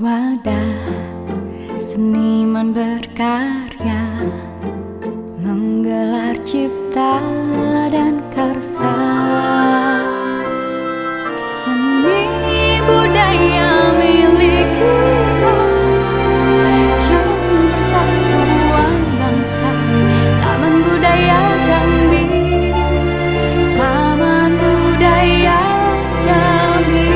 Wadah seniman berkarya, menggelar cipta dan karsa. Seni budaya milik kita, cermin persatuan bangsa. Taman Budaya Jambi, Taman Budaya Jambi.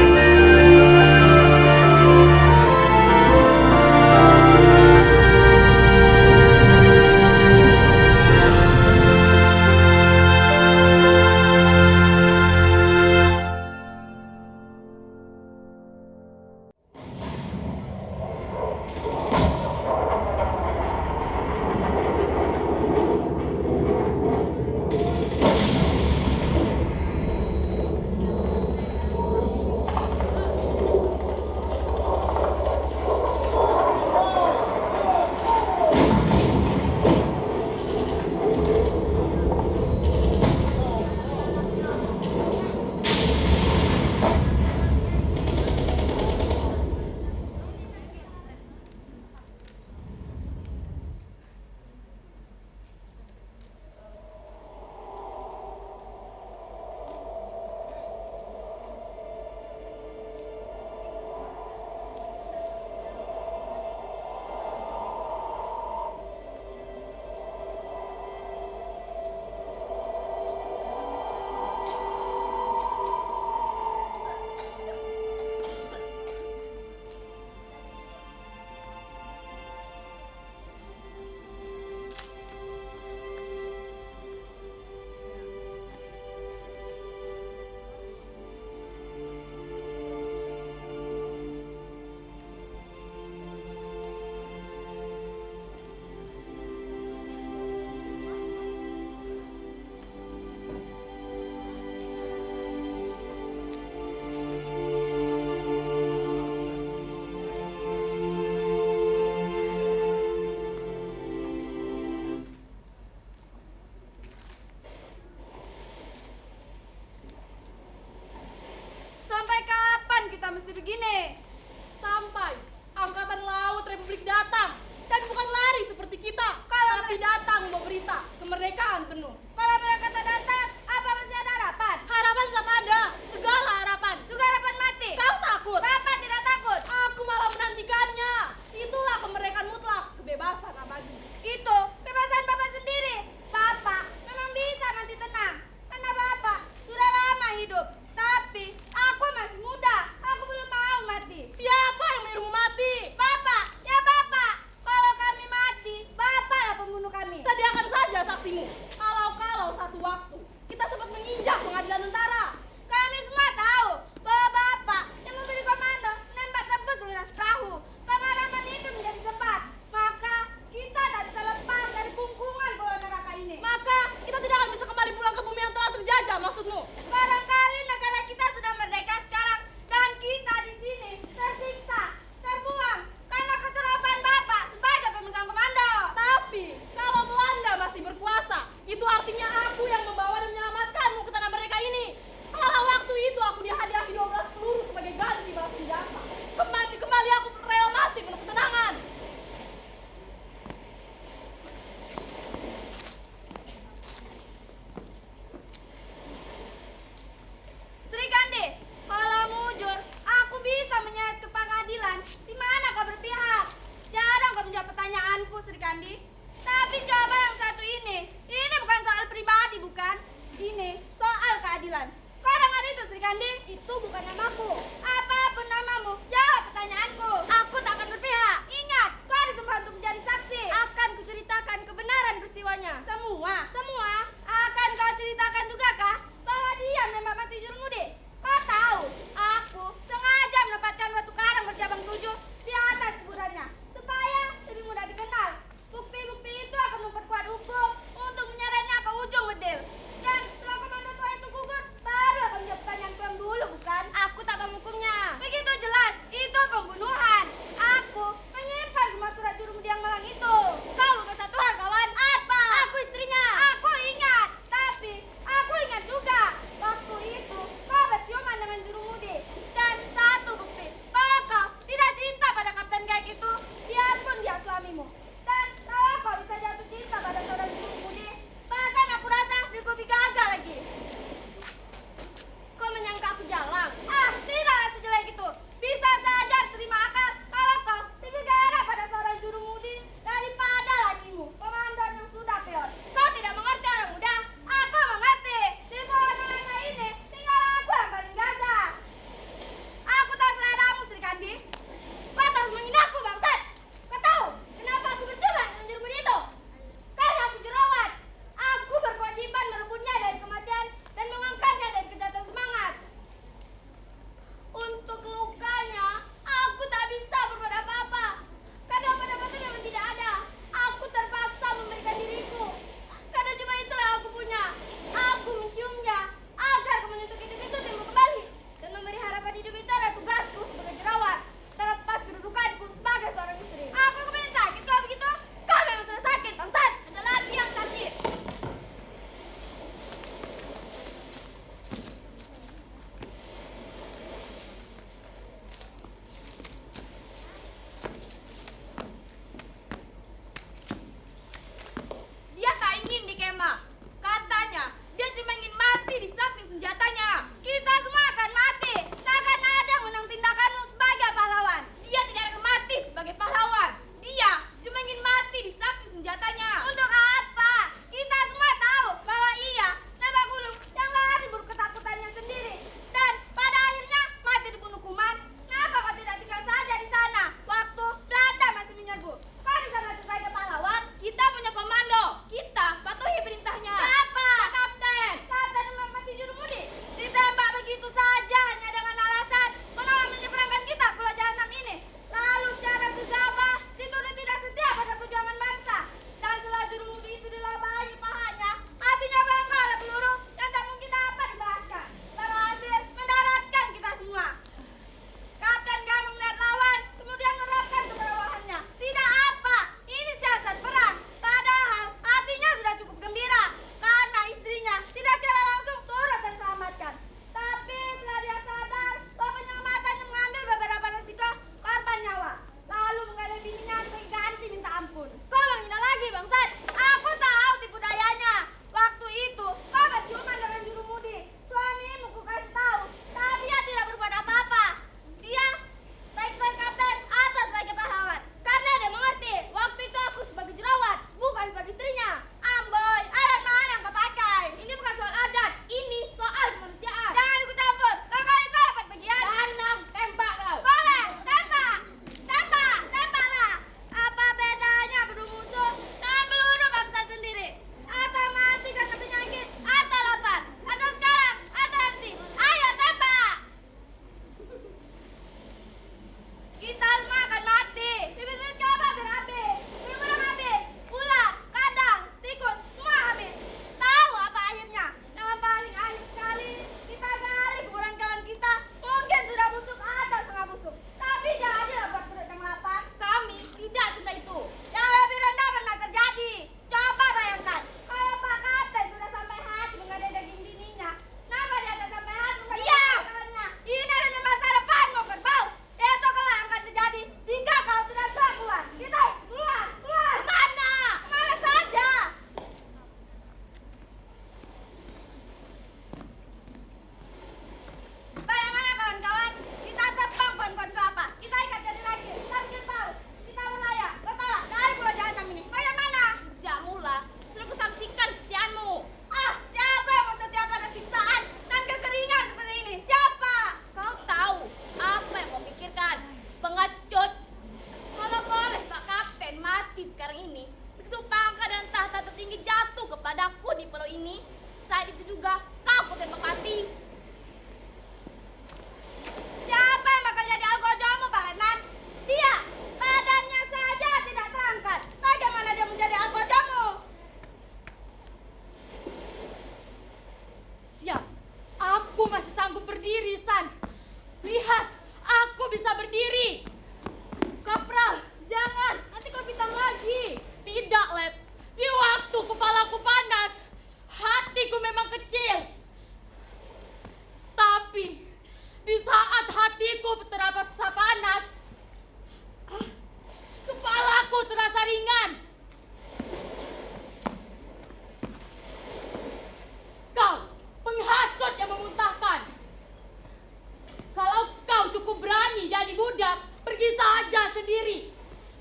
saja sendiri.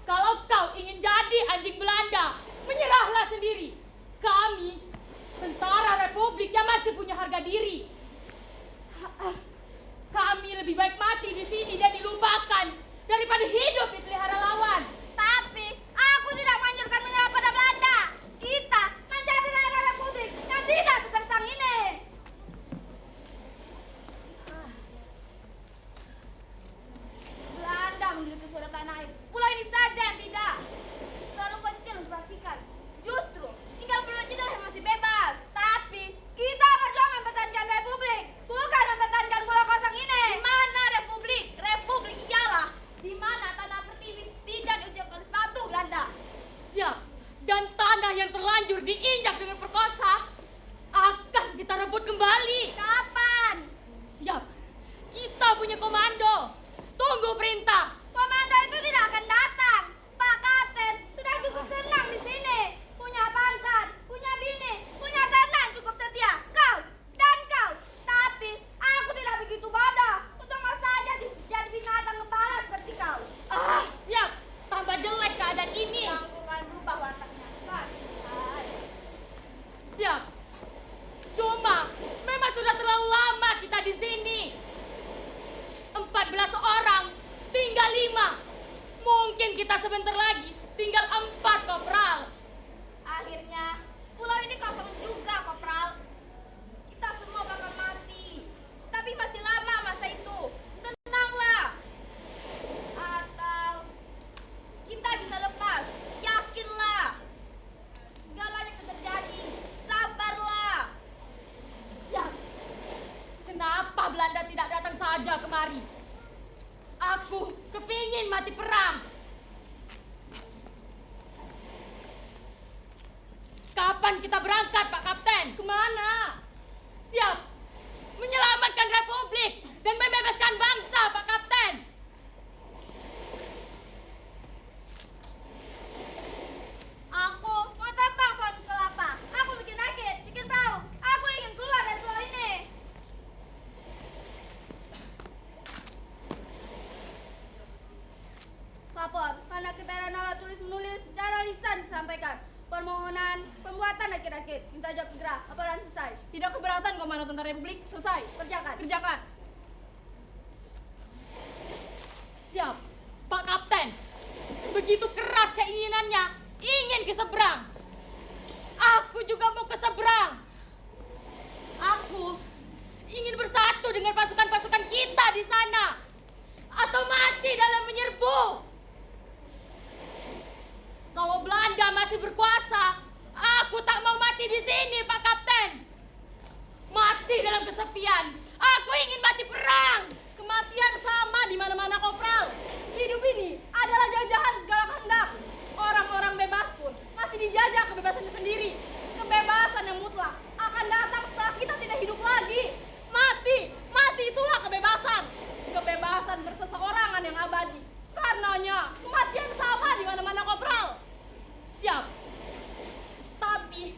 Kalau kau ingin jadi anjing Belanda, menyerahlah sendiri. Kami, tentara Republik yang masih punya harga diri. Kami lebih baik mati di sini dan dilupakan daripada hidup dipelihara lawan. Tapi aku tidak menganjurkan menyerah pada Belanda. Kita menjadi negara Republik yang tidak segersang ini. Belanda memiliki suara tanah air. Pulau ini saja yang tidak. Terlalu kecil untuk perhatikan. Justru tinggal Pulau Cina yang masih bebas. Tapi kita berjuang mempertahankan Republik, bukan mempertahankan pulau kosong ini. Di mana Republik? Republik ialah di mana tanah pertiwi tidak diucap oleh sepatu Belanda. Siap. Dan tanah yang terlanjur diinjak dengan perkosa akan kita rebut kembali. Kapan? Siap. Kita punya komando. Tunggu perintah. Komando itu tidak akan datang. Pak Kapten sudah cukup tenang di sini. Punya pangkat, punya bini, punya tenang cukup setia. Kau dan kau. Tapi aku tidak begitu bodoh untuk mau saja jadi binatang kepala seperti kau. Siap. Tambah jelek keadaan ini. Yang bukan berubah wataknya. Siap. Cuma memang sudah terlalu lama kita di sini. 14 orang, tinggal 5. Mungkin kita sebentar lagi tinggal 4, Kopral. Akhirnya pulau ini kosong juga, Kopral. Kita semua bakal mati. Tapi masih lama masa itu. Tenanglah. Atau kita bisa lepas. Yakinlah. Segalanya akan terjadi. Sabarlah. Siap. Kenapa Belanda tidak datang saja kemari? Aku kepingin mati perang. Kapan kita berangkat, Pak Kapten? Kemana? Siap. Menyelamatkan Republik dan membebaskan bangsa, Pak Kapten. Aku mau tebang pohon kelapa. Aku bikin rakit, bikin perahu. Aku ingin keluar dari pulau ini. Lapor, karena keterangan alat tulis menulis secara lisan disampaikan. Permohonan pembuatan rakit-rakit. Minta jawab segera. Laporan selesai. Tidak keberatan Komando Tentara Republik. Selesai. Kerjakan. Kerjakan. Siap. Pak Kapten. Begitu keras keinginannya, ingin ke seberang. Aku juga mau ke seberang. Aku ingin bersatu dengan pasukan-pasukan kita di sana. Atau mati dalam menyerbu. Kalau Belanda masih berkuasa, aku tak mau mati di sini, Pak Kapten. Mati dalam kesepian. Aku ingin mati perang. Kematian sama di mana-mana, Kopral. Hidup ini adalah jajahan segala kehendak. Orang-orang bebas pun masih dijajah kebebasannya sendiri. Kebebasan yang mutlak akan datang setelah kita tidak hidup lagi. Mati, mati itulah kebebasan. Kebebasan berseseorangan yang abadi. Karenanya kematian sama di mana-mana, Kopral. Siap. Tapi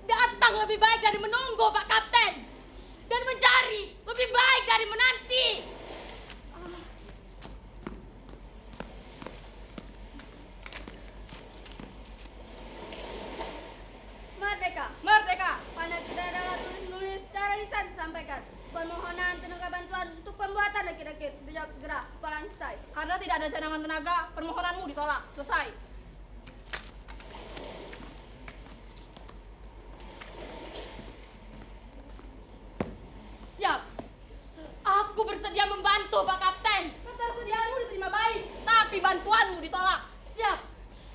datang lebih baik dari menunggu, Pak Kapten. Dan mencari lebih baik dari menanti. Merdeka. Merdeka. Karena tidak ada alat tulis menulis secara lisan disampaikan. Permohonan tenaga bantuan untuk pembuatan rakit-rakit. Dijawab segera. Laporan selesai. Karena tidak ada cadangan tenaga, permohonanmu ditolak. Selesai. Siap. Aku bersedia membantu, Pak Kapten. Ketersediaanmu diterima baik, tapi bantuanmu ditolak. Siap.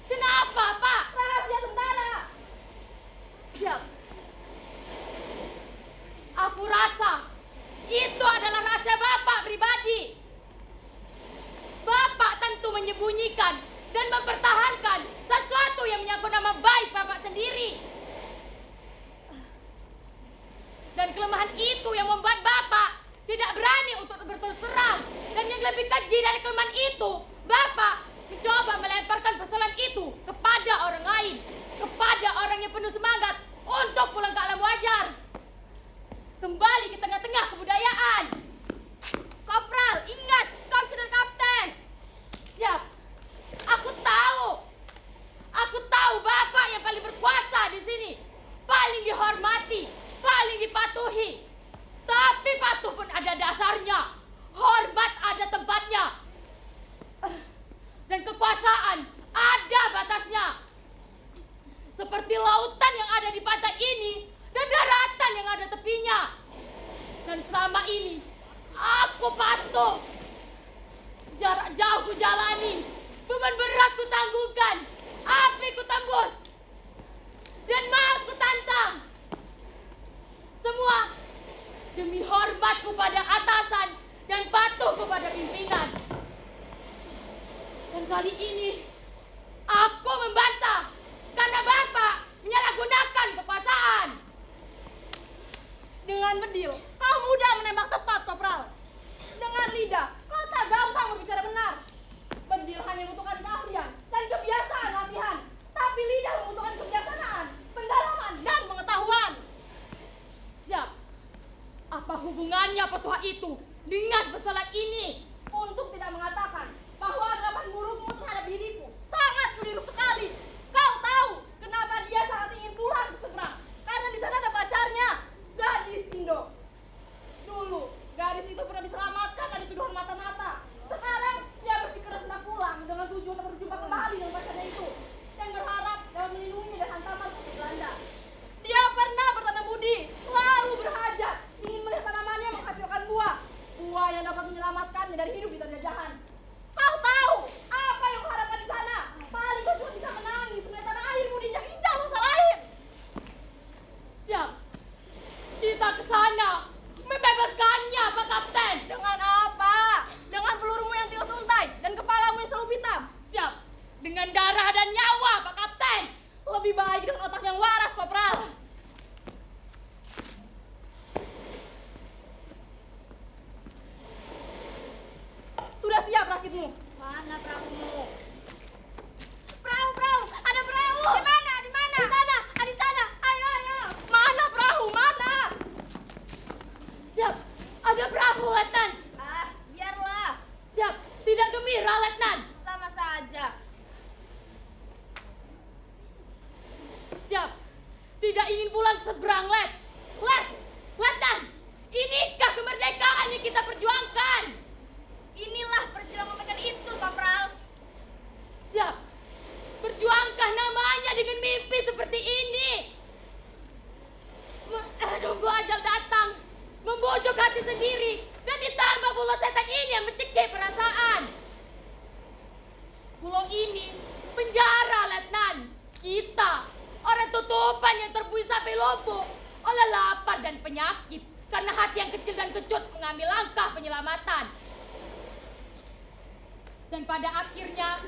Kenapa, Pak? Rahasia tentara. Siap. Aku rasa itu adalah rahasia Bapak pribadi. Bapak tentu menyembunyikan dan mempertahankan sesuatu yang menyangkut nama baik Bapak sendiri. Dan kelemahan itu yang membuat Bapak tidak berani untuk berterus terang. Dan yang lebih keji dari kelemahan itu, Bapak mencoba melemparkan persoalan itu kepada orang lain. Kepada orang yang penuh semangat untuk pulang ke alam wajar. Kembali ke tengah-tengah kebudayaan. Kopral, ingat, kau sudah kapten. Siap. seperti lautan yang ada di pantai ini dan daratan yang ada tepinya. Dan selama ini aku patuh. Jarak jauh ku jalani, beban berat ku tangguhkan, api ku tembus, dan maut ku tantang. Semua demi hormat kepada atasan dan patuh kepada pimpinan. Dan kali ini aku membantah karena Bapak menyalahgunakan kekuasaan. Dengan bedil, kau mudah menembak tepat, Kopral. Dengan lidah, kau tak gampang berbicara benar. Bedil hanya membutuhkan keahlian dan kebiasaan latihan. Tapi lidah membutuhkan kebijaksanaan, pendalaman, dan pengetahuan. Siap. Apa hubungannya petua itu dengan persoalan ini? Untuk tidak mengatakan bahwa anggapan burukmu terhadap diriku sangat keliru sekali. Kau tahu kenapa dia sangat ingin pulang ke seberang? Karena di sana ada pacarnya, gadis Indo. Dulu, gadis itu pernah diselamatkan dari tuduhan mata-mata. Sekarang, dia bersikeras hendak pulang dengan tujuan untuk berjumpa kembali dengan pacarnya itu. Dan berharap dapat melindunginya dari hantaman seperti Belanda. Dia pernah bertanam budi, lalu berhajat, ingin melihat tanamannya menghasilkan buah. Buah yang dapat menyelamatkannya dari hidup di penjajahan. Kau tahu apa yang kau harapkan di sana? Paling kau cuma bisa menangis melihat tanah airmu diinjak-injak bangsa lain. Siap. Kita ke sana. Membebaskannya, Pak Kapten. Dengan apa? Dengan pelurumu yang tinggal seuntai dan kepalamu yang selalu hitam. Siap. Dengan darah dan nyawa, Pak Kapten. Lebih baik dengan otak yang waras, Kopral. Sudah siap rakitmu? Mana perahumu? Perahu, ada perahu. Di mana? Di mana? Di sana. Ayo. Mana perahu? Mana? Siap. Ada perahu, Letnan. Biarlah. Siap. Tidak gembira, Letnan. Sama saja. Siap. Tidak ingin pulang seberang, Letnan. Inikah kemerdekaan yang kita perjuangkan? Inilah perjuangan mereka itu, Kopral. Siap. Berjuangkah namanya dengan mimpi seperti ini? Nunggu ajal datang, membujuk hati sendiri, dan ditambah pula setan ini yang mencekik perasaan. Pulau ini penjara, Letnan. Kita, orang tutupan yang terbuih sampai lumpuh oleh lapar dan penyakit karena hati yang kecil dan kecut mengambil langkah penyelamatan. Dan pada akhirnya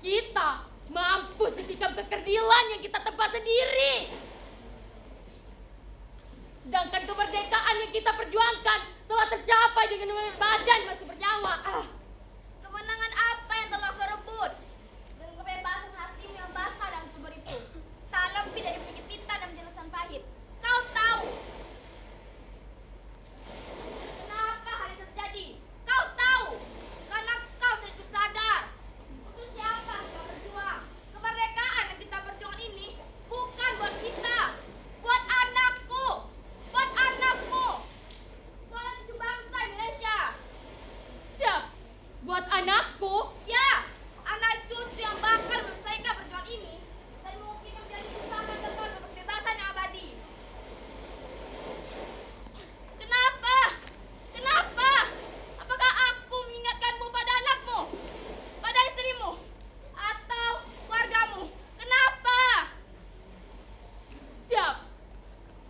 kita mampus ditikam kekerdilan yang kita tebas sendiri. Sedangkan kemerdekaan yang kita perjuangkan telah tercapai dengan badan masih bernyawa. Kemenangan apa yang telah kau rebut? Dengan kebebasan hatimu yang basah dan subur itu. Tak lebih dari penyepitan dan penjelasan pahit. Kau tahu kenapa hal itu terjadi? Kau tahu karena kau tidak cukup sadar. Untuk siapa kau berjuang? Kemerdekaan yang kita perjuangkan ini bukan buat kita, buat anakku, buat anakmu, buat cucu bangsa Indonesia. Siap. Buat anakku. Ya, anak cucu yang bakal menyelesaikan perjuangan ini dan mungkin menjadi usaha kekal untuk kebebasan yang abadi. Kenapa? Kenapa? Apakah aku mengingatkanmu pada anakmu? Pada istrimu? Atau keluargamu? Kenapa? Siap.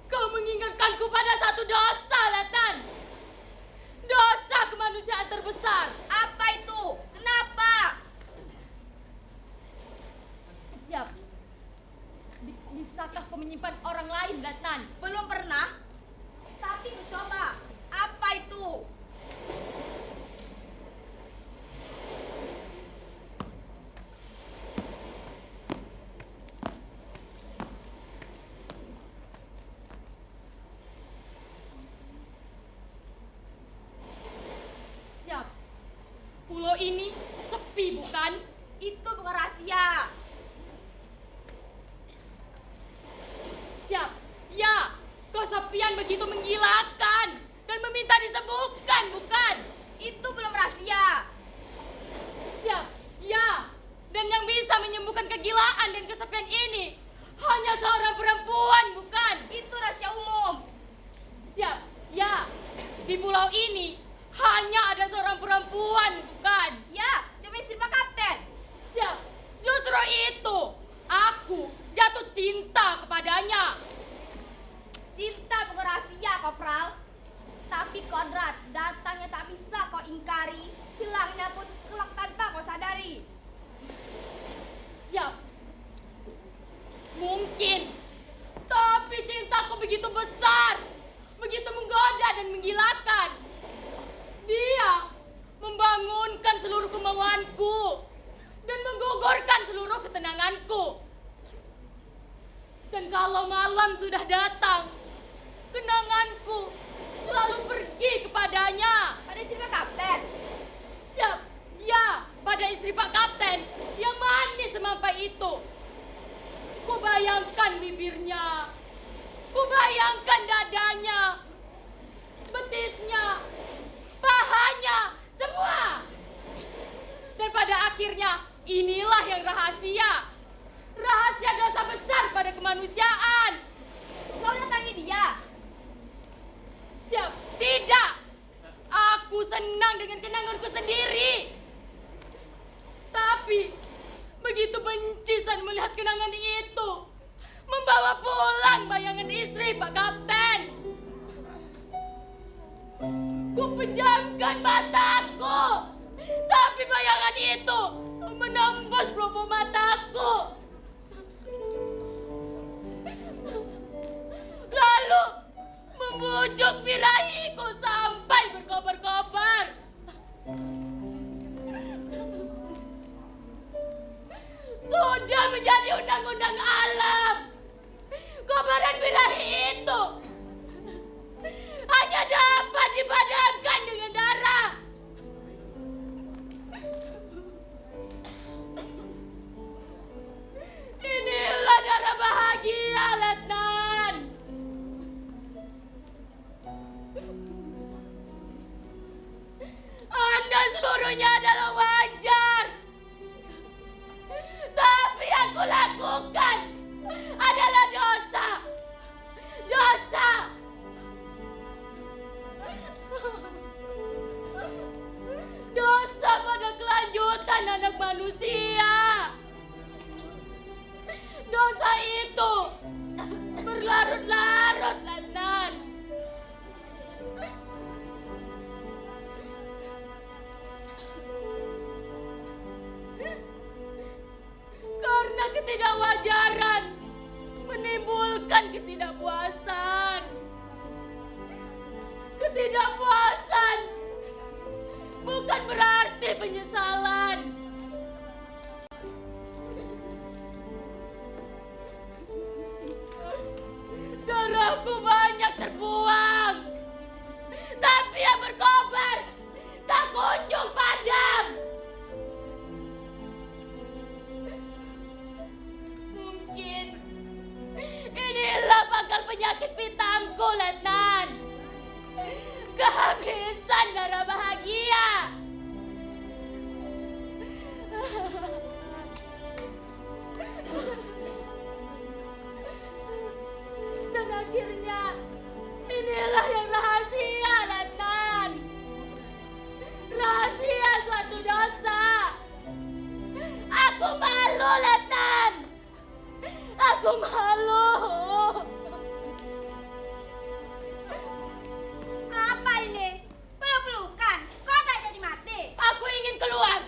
Kau mengingatkanku pada satu dosa, Letnan. Dosa kemanusiaan terbesar. Apa itu? Kenapa? Siap. Bisakah kau menyimpan orang lain, Letnan? Belum pernah, tapi mencoba. Apa itu? Siap. Pulau ini sepi, bukan? Itu bukan rahasia. Siap. Ya, kesepian begitu menggilakan dan meminta disembuhkan, bukan? Itu belum rahasia. Siap. Ya. Dan yang bisa menyembuhkan kegilaan dan kesepian ini hanya seorang perempuan, bukan? Itu rahasia umum. Siap, ya. Di pulau ini hanya ada seorang perempuan, bukan? Ya, cuma istri Pak Kapten. Siap, justru itu aku jatuh cinta kepadanya. Cinta bukan rahasia, Kopral. Tapi kodrat, datangnya tak bisa kau ingkari. Hilangnya pun kelak tanpa kau sadari. Siap. Mungkin, tapi cintaku begitu besar, begitu menggoda dan menggilakan. Dia membangunkan seluruh kemauanku dan menggugurkan seluruh ketenanganku. Dan kalau malam sudah datang, kenanganku selalu pergi kepadanya. Pada istri Pak Kapten. Siap, ya, pada istri Pak Kapten yang manis semampai itu. Kubayangkan bibirnya, kubayangkan dadanya, betisnya, pahanya, semua. Dan pada akhirnya inilah yang rahasia. Rahasia dosa besar pada kemanusiaan. Kau datangi dia. Siap, tidak. Aku senang dengan kenanganku sendiri. Tapi begitu benci saat melihat kenangan itu, membawa pulang bayangan istri Pak Kapten. Ku pejamkan mataku, tapi bayangan itu menembus pelupuk mataku. Lalu membujuk birahiku sampai berkobar-kobar. Sudah menjadi undang-undang alam. Kobaran birahi itu hanya dapat dipadamkan dengan darah. Inilah darah bahagia, Letnan. Anda seluruhnya adalah wajar. Tapi yang kulakukan adalah dosa. Dosa. Dosa pada kelanjutan anak manusia. Dosa itu berlarut-larut, Letnan. Karena ketidakwajaran menimbulkan ketidakpuasan. Ketidakpuasan bukan berarti penyesalan. Darahku banyak terbuang, tapi yang berkobar tak kunjung padam. Mungkin inilah pangkal penyakit pitamku, Letnan. Kehabisan darah bahagia. Dan akhirnya inilah yang rahasia, Letnan. Rahasia suatu dosa. Aku malu, Letnan. Aku malu. Apa ini? Peluk-pelukan. Kau tak jadi mati. Aku ingin keluar.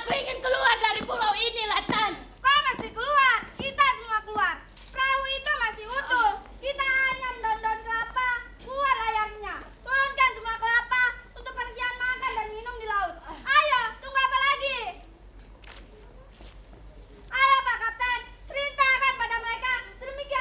Aku ingin keluar dari pulau ini, Letnan. Kau masih keluar. Kita semua keluar. Perahu itu masih utuh. Kita hanya daun-daun kelapa. Buat layarnya. Turunkan semua kelapa untuk pengerjaan makan dan minum di laut. Ayo, tunggu apa lagi? Ayo Pak Kapten, ceritakan pada mereka sedemikian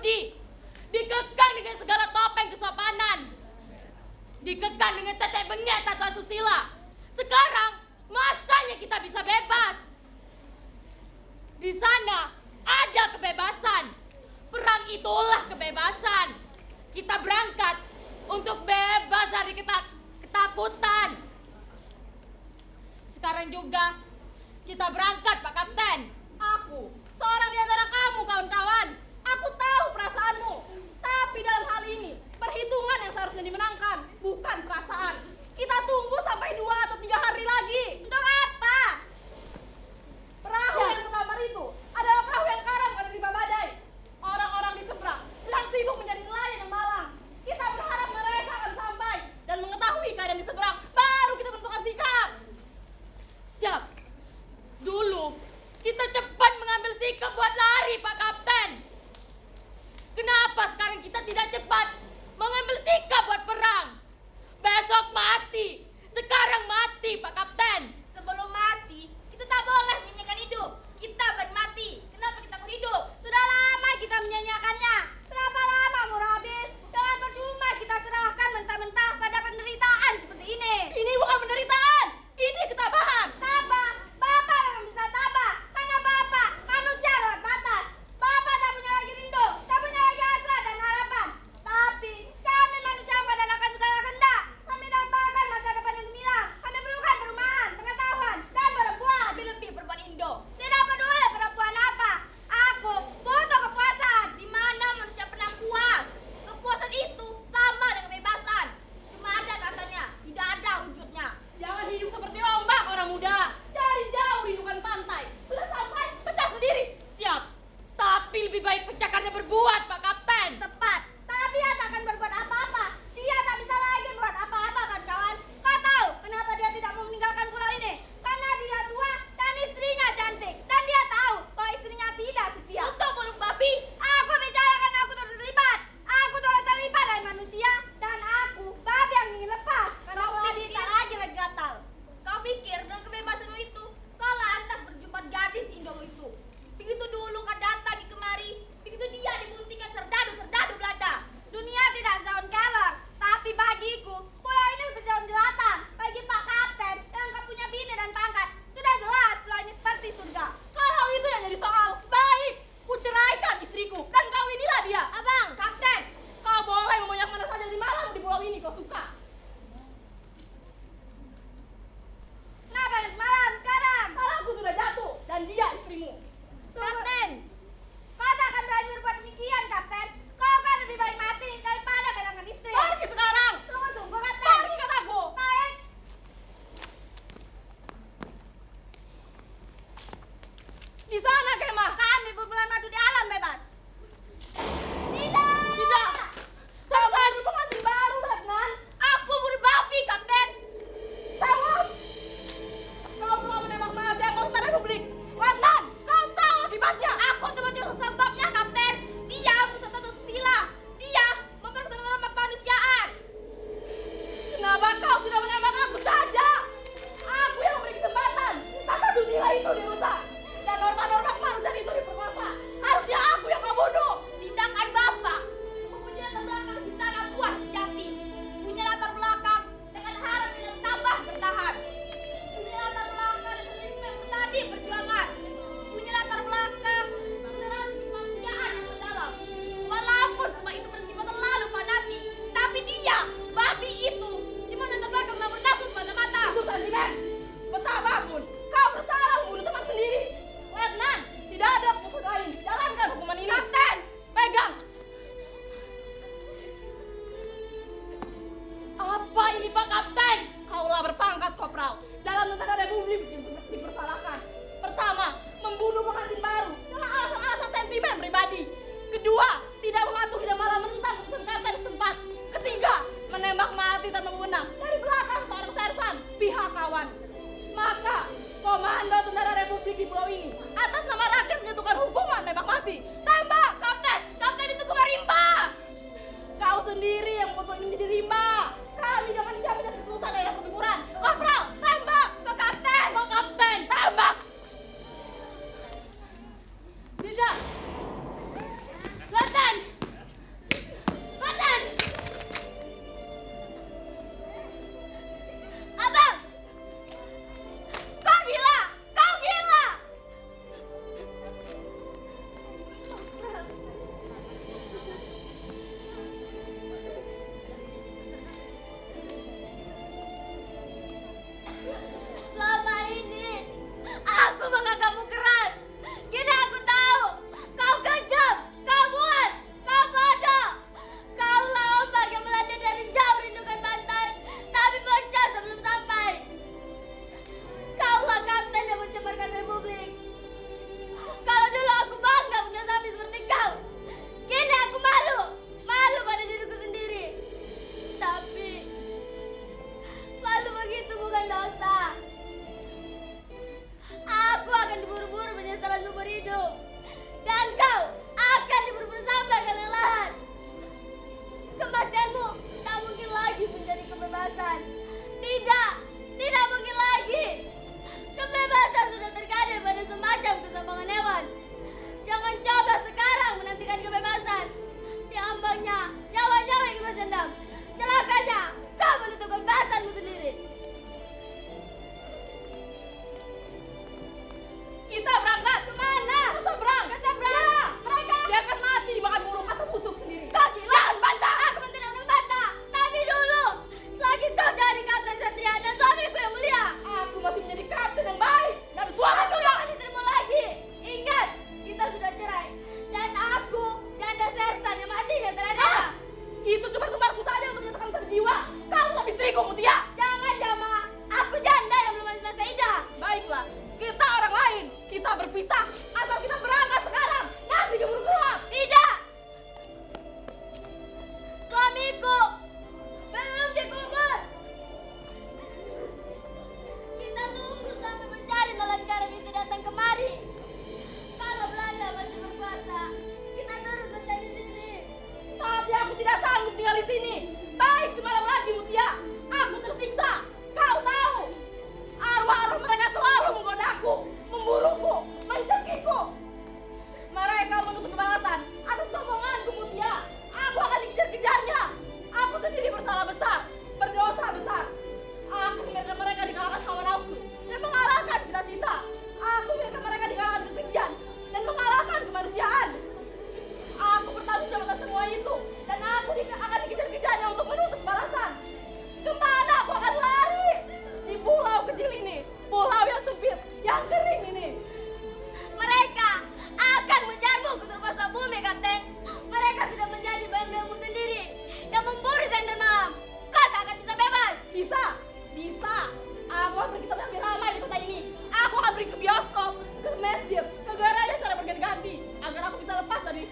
budi, dikekang dengan segala topeng kesopanan, dikekang dengan tetek bengek tata susila. Sekarang masanya kita bisa bebas. Di sana ada kebebasan. Perang itulah kebebasan. Kita berangkat untuk bebas dari ketakutan. Sekarang juga kita berangkat, Pak Kapten. Aku, seorang di antara kamu kawan-kawan. Aku tahu perasaanmu. Tapi dalam hal ini, perhitungan yang seharusnya dimenangkan, bukan perasaan. Kita tunggu sampai 2 atau 3 hari lagi. Untuk apa? Perahu yang terdampar itu adalah perahu yang karam pada timah badai. Orang-orang di seberang sedang sibuk menjadi nelayan yang malang. Kita berharap mereka akan sampai dan mengetahui keadaan di seberang, baru kita menentukan sikap. Siap. Dulu kita cepat mengambil sikap buat lari, Pak Kapten. Kenapa sekarang kita tidak cepat mengambil sikap buat perang? Besok mati, sekarang mati, Pak Kapten. Sebelum mati, kita tak boleh menyanyikan hidup. Kita akan mati. Kenapa kita akan hidup? Sudah lama kita menyanyikannya. Berapa lama mau habis? Dengan percuma kita serahkan mentah-mentah pada penderitaan seperti ini. Ini bukan penderitaan, ini ketabahan. Tabah, Bapak memang bisa tabah. Karena Bapak manusia lewat batas. Bapak tak punya lagi rindu, tak punya lagi hasrat dan harapan. Tapi kami manusia yang pada akan segala kehendak. Kami dambakan masa depan yang gemilang. Kami perlukan perumahan, pengetahuan, dan perempuan. Lebih perempuan Indo. Tidak peduli perempuan apa. Aku butuh kepuasan. Di mana manusia pernah puas. Kepuasan itu sama dengan kebebasan. Cuma ada katanya, tidak ada wujudnya. Jangan hidup seperti ombak orang muda. Dari jauh rindukan pantai. Sudah sampai, pecah sendiri. Siap. Tapi lebih baik pecah karena berbuat, Pak Kapten. Tepat, tapi dia tak akan berbuat apa-apa. Dia tak bisa lagi buat apa-apa kan kawan. Kau tahu kenapa dia tidak mau meninggalkan pulau ini? Karena dia tua dan istrinya cantik. Dan dia tahu bahwa istrinya tidak setia. Untuk mulut babi. Aku bicara karena aku turut terlibat. Aku turut terlibat dari manusia. Dan aku babi yang ingin lepas. Karena pulau ini tak lagi gatal. Kau pikir dengan kebebasanmu itu kau lantas berjumpa gadis Indomu itu. Begitu dulu kau datang di kemari, begitu dia dibuntikan serdadu-serdadu Belanda. Dunia tidak jauh kelor, tapi bagiku pulau ini berjauh jelatan. Bagi Pak Kapten yang kau punya bini dan pangkat, sudah jelas pulau ini seperti surga. Kalau itu yang jadi soal, baik. Ku ceraikan istriku dan kawinilah dia. Abang, Kapten, Kau boleh memonyak mana saja di malam di pulau ini kau suka. kenapa harus malam sekarang? Salahku sudah jatuh dan dia istrimu. Kapten, kau tak akan berani berbuat demikian, Kapten. Kau kan lebih baik mati daripada kehilangan istri. Pergi sekarang. Tunggu, Kapten. Pergi kataku. Baik. Di sana kemah. Kami berbulan madu di alam bebas. Tidak. Tidak. Sabar pengantin baru, Letnan. Aku berbabi, Kapten. Tawaf. Kau telah menembak mati anggota Republik. Letnan, kau tahu akibatnya. Aku telah tahu sebabnya, Kapten. Dia peserta susila. Dia memperkenalkan umat manusiaan. Kenapa kau tidak menembak aku saja? Aku yang memberi kesempatan. Tata susila itu dirusak. Dan norma-norma kemanusiaan itu diperkosa. Harusnya aku yang kau bunuh. Tindakan Bapak mempunyai latar belakang ciptaan buah sejati. Punya latar belakang dengan harap yang tambah bertahan. Punya latar belakang dengan tadi perjuangan. Punya latar belakang kebenaran kemanusiaan yang mendalam. Walaupun semua itu bersifat terlalu fanatik, tapi dia, babi itu, cuma latar belakang membangun nafsu semata-mata. Itu sentimen. Betapapun kau bersalah membunuh teman sendiri. Letnan, tidak ada keputusan lain. Jalankan hukuman ini. Kapten, Pegang. Apa ini, Pak Kapten? Kaulah berpangkat kopral. Dalam tentara Republik dipersalahkan. Pertama, membunuh pengantin baru dengan alasan-alasan sentimen pribadi. Kedua, tidak mematuhi dan malah menentang keputusan kapten setempat. Ketiga, menembak mati tanpa wewenang dari belakang seorang sersan pihak kawan. Maka, Komando Tentara Republik di pulau ini atas nama rakyat menentukan hukuman tembak mati. Tembak, Kapten! Kapten itu kemarimba! Kau sendiri yang membuat ini menjadi rimba. Kami dengan siapa dan keputusan daerah pertempuran. Kopral, tembak! Pak Kapten! Pak Kapten! Tembak! Tidak. Rata! bisa. Aku akan pergi ke tempat yang lebih ramai di kota ini. Aku akan pergi ke bioskop, ke masjid, ke gereja secara berganti-ganti agar aku bisa lepas dari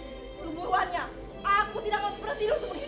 perburuannya. Aku tidak mau pernah tidur seperti